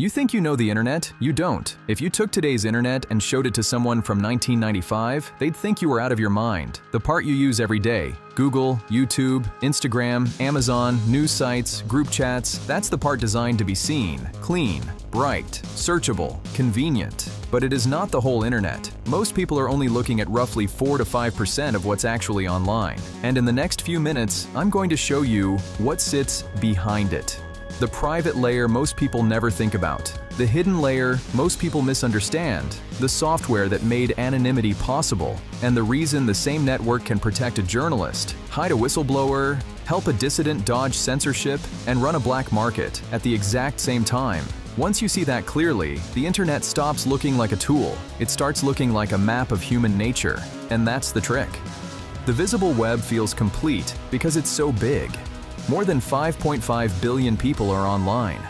You think you know the internet? You don't. If you took today's internet and showed it to someone from 1995, they'd think you were out of your mind. The part you use every day, Google, YouTube, Instagram, Amazon, news sites, group chats, that's the part designed to be seen, clean, bright, searchable, convenient. But it is not the whole internet. Most people are only looking at roughly 4 to 5% of what's actually online. And in the next few minutes, I'm going to show you what sits behind it. The private layer most people never think about. The hidden layer most people misunderstand. The software that made anonymity possible. And the reason the same network can protect a journalist, hide a whistleblower, help a dissident dodge censorship, and run a black market at the exact same time. Once you see that clearly, the internet stops looking like a tool. It starts looking like a map of human nature. And that's the trick. The visible web feels complete because it's so big. More than 5.5 billion people are online.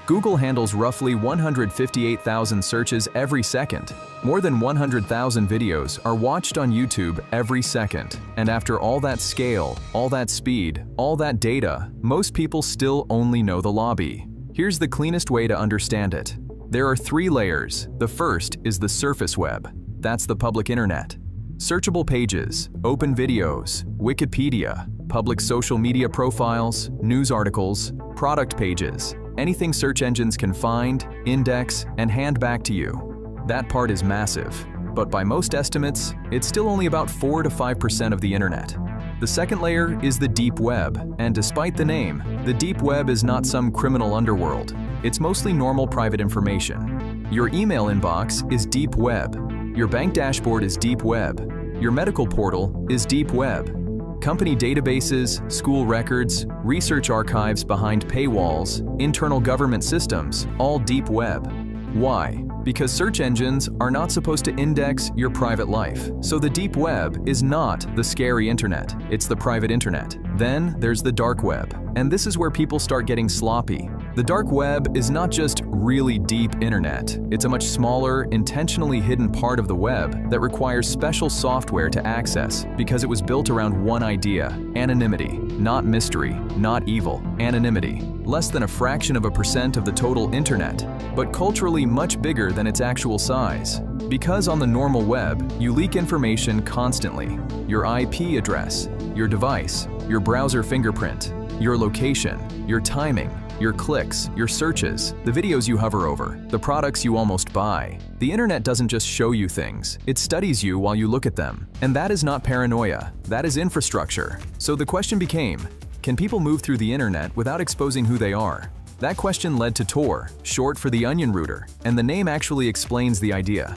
Google handles roughly 158,000 searches every second. More than 100,000 videos are watched on YouTube every second. And after all that scale, all that speed, all that data, most people still only know the lobby. Here's the cleanest way to understand it. There are 3 layers. The first is the surface web. That's the public internet. Searchable pages, open videos, Wikipedia, public social media profiles, news articles, product pages, anything search engines can find, index, and hand back to you. That part is massive, but by most estimates, it's still only about 4 to 5% of the internet. The second layer is the deep web, and despite the name, the deep web is not some criminal underworld. It's mostly normal private information. Your email inbox is deep web. Your bank dashboard is deep web. Your medical portal is deep web. Company databases, school records, research archives behind paywalls, internal government systems, all deep web. Why? Because search engines are not supposed to index your private life. So the deep web is not the scary internet, it's the private internet. Then there's the dark web, and this is where people start getting sloppy. The dark web is not just really deep internet. It's a much smaller, intentionally hidden part of the web that requires special software to access because it was built around one idea: anonymity. Not mystery, not evil, anonymity. Less than a fraction of a percent of the total internet, but culturally much bigger than its actual size. Because on the normal web, you leak information constantly. Your IP address, your device, your browser fingerprint, your location, your timing, your clicks, your searches, the videos you hover over, the products you almost buy. The internet doesn't just show you things, it studies you while you look at them. And that is not paranoia, that is infrastructure. So the question became, can people move through the internet without exposing who they are? That question led to Tor, short for the onion router, and the name actually explains the idea.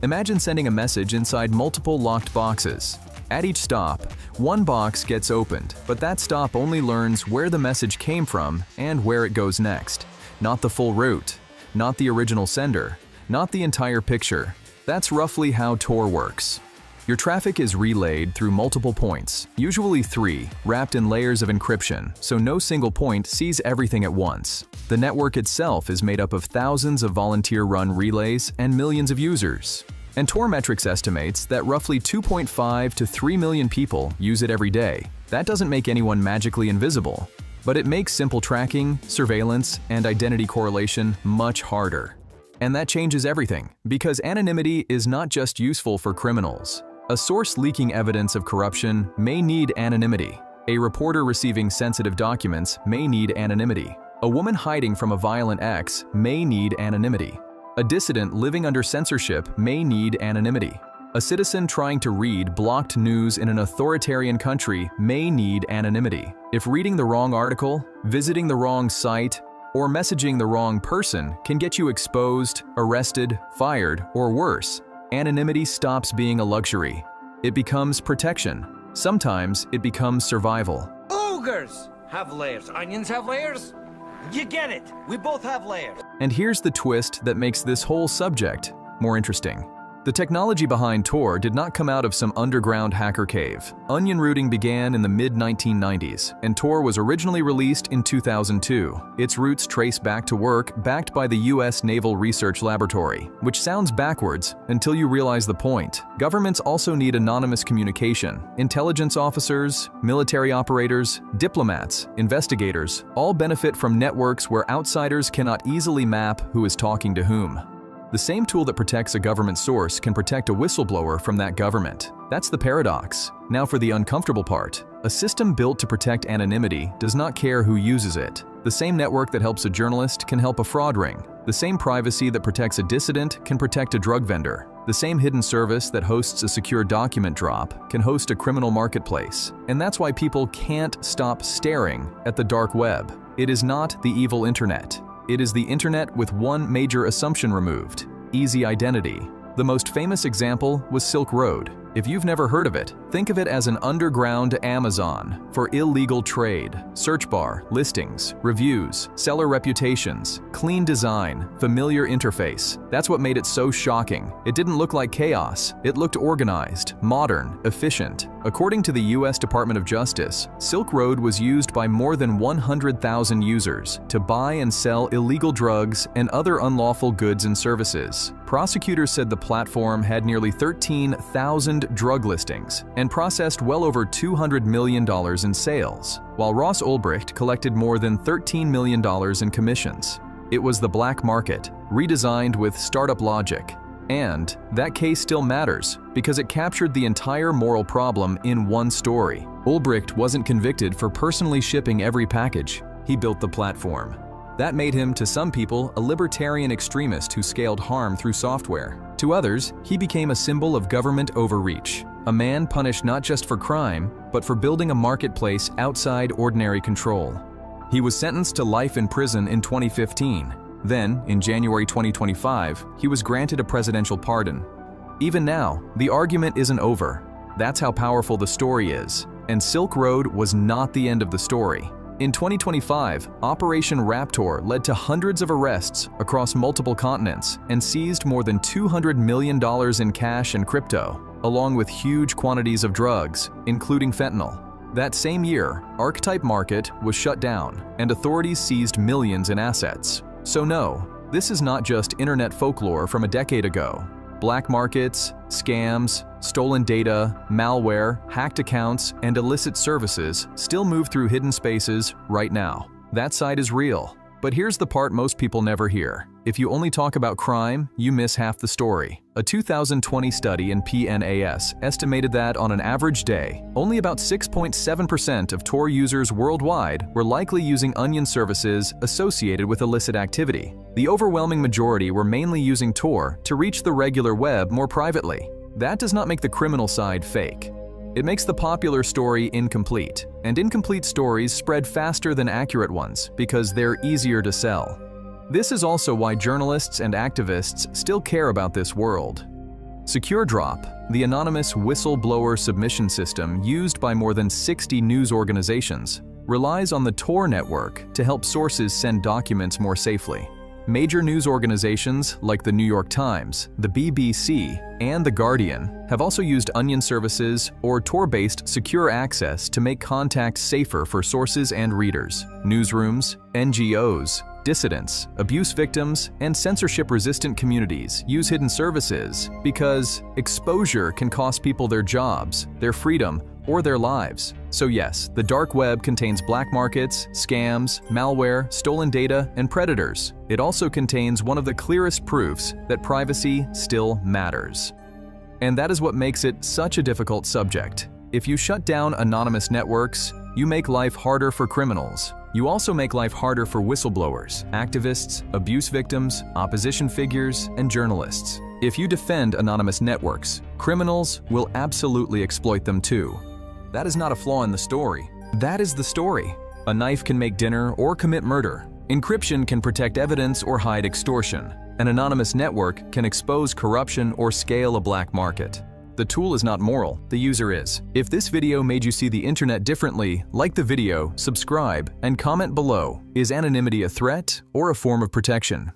Imagine sending a message inside multiple locked boxes. At each stop, one box gets opened, but that stop only learns where the message came from and where it goes next. Not the full route, not the original sender, not the entire picture. That's roughly how Tor works. Your traffic is relayed through multiple points, usually 3, wrapped in layers of encryption, so no single point sees everything at once. The network itself is made up of thousands of volunteer-run relays and millions of users. And Tor Metrics estimates that roughly 2.5 to 3 million people use it every day. That doesn't make anyone magically invisible, but it makes simple tracking, surveillance, and identity correlation much harder. And that changes everything, because anonymity is not just useful for criminals. A source leaking evidence of corruption may need anonymity. A reporter receiving sensitive documents may need anonymity. A woman hiding from a violent ex may need anonymity. A dissident living under censorship may need anonymity. A citizen trying to read blocked news in an authoritarian country may need anonymity. If reading the wrong article, visiting the wrong site, or messaging the wrong person can get you exposed, arrested, fired, or worse, anonymity stops being a luxury. It becomes protection. Sometimes it becomes survival. Ogres have layers. Onions have layers. You get it. We both have layers. And here's the twist that makes this whole subject more interesting. The technology behind Tor did not come out of some underground hacker cave. Onion routing began in the mid-1990s, and Tor was originally released in 2002. Its roots trace back to work backed by the U.S. Naval Research Laboratory, which sounds backwards until you realize the point. Governments also need anonymous communication. Intelligence officers, military operators, diplomats, investigators all benefit from networks where outsiders cannot easily map who is talking to whom. The same tool that protects a government source can protect a whistleblower from that government. That's the paradox. Now for the uncomfortable part. A system built to protect anonymity does not care who uses it. The same network that helps a journalist can help a fraud ring. The same privacy that protects a dissident can protect a drug vendor. The same hidden service that hosts a secure document drop can host a criminal marketplace. And that's why people can't stop staring at the dark web. It is not the evil internet. It is the internet with one major assumption removed: easy identity. The most famous example was Silk Road. If you've never heard of it, think of it as an underground Amazon for illegal trade. Search bar, listings, reviews, seller reputations, clean design, familiar interface. That's what made it so shocking. It didn't look like chaos. It looked organized, modern, efficient. According to the U.S. Department of Justice, Silk Road was used by more than 100,000 users to buy and sell illegal drugs and other unlawful goods and services. Prosecutors said the platform had nearly 13,000 drug listings and processed well over $200 million in sales, while Ross Ulbricht collected more than $13 million in commissions. It was the black market, redesigned with startup logic. And that case still matters because it captured the entire moral problem in one story. Ulbricht wasn't convicted for personally shipping every package. He built the platform. That made him, to some people, a libertarian extremist who scaled harm through software. To others, he became a symbol of government overreach, a man punished not just for crime, but for building a marketplace outside ordinary control. He was sentenced to life in prison in 2015. Then, in January 2025, he was granted a presidential pardon. Even now, the argument isn't over. That's how powerful the story is. And Silk Road was not the end of the story. In 2025, Operation Raptor led to hundreds of arrests across multiple continents and seized more than $200 million in cash and crypto, along with huge quantities of drugs, including fentanyl. That same year, Archetype Market was shut down, and authorities seized millions in assets. So no, this is not just internet folklore from a decade ago. Black markets, scams, stolen data, malware, hacked accounts, and illicit services still move through hidden spaces right now. That side is real. But here's the part most people never hear. If you only talk about crime, you miss half the story. A 2020 study in PNAS estimated that on an average day, only about 6.7% of Tor users worldwide were likely using onion services associated with illicit activity. The overwhelming majority were mainly using Tor to reach the regular web more privately. That does not make the criminal side fake. It makes the popular story incomplete, and incomplete stories spread faster than accurate ones because they're easier to sell. This is also why journalists and activists still care about this world. SecureDrop, the anonymous whistleblower submission system used by more than 60 news organizations, relies on the Tor network to help sources send documents more safely. Major news organizations like the New York Times, the BBC, and The Guardian have also used onion services or Tor-based secure access to make contact safer for sources and readers. Newsrooms, NGOs, dissidents, abuse victims, and censorship-resistant communities use hidden services because exposure can cost people their jobs, their freedom, or their lives. So yes, the dark web contains black markets, scams, malware, stolen data, and predators. It also contains one of the clearest proofs that privacy still matters. And that is what makes it such a difficult subject. If you shut down anonymous networks, you make life harder for criminals. You also make life harder for whistleblowers, activists, abuse victims, opposition figures, and journalists. If you defend anonymous networks, criminals will absolutely exploit them too. That is not a flaw in the story. That is the story. A knife can make dinner or commit murder. Encryption can protect evidence or hide extortion. An anonymous network can expose corruption or scale a black market. The tool is not moral, the user is. If this video made you see the internet differently, like the video, subscribe, and comment below. Is anonymity a threat or a form of protection?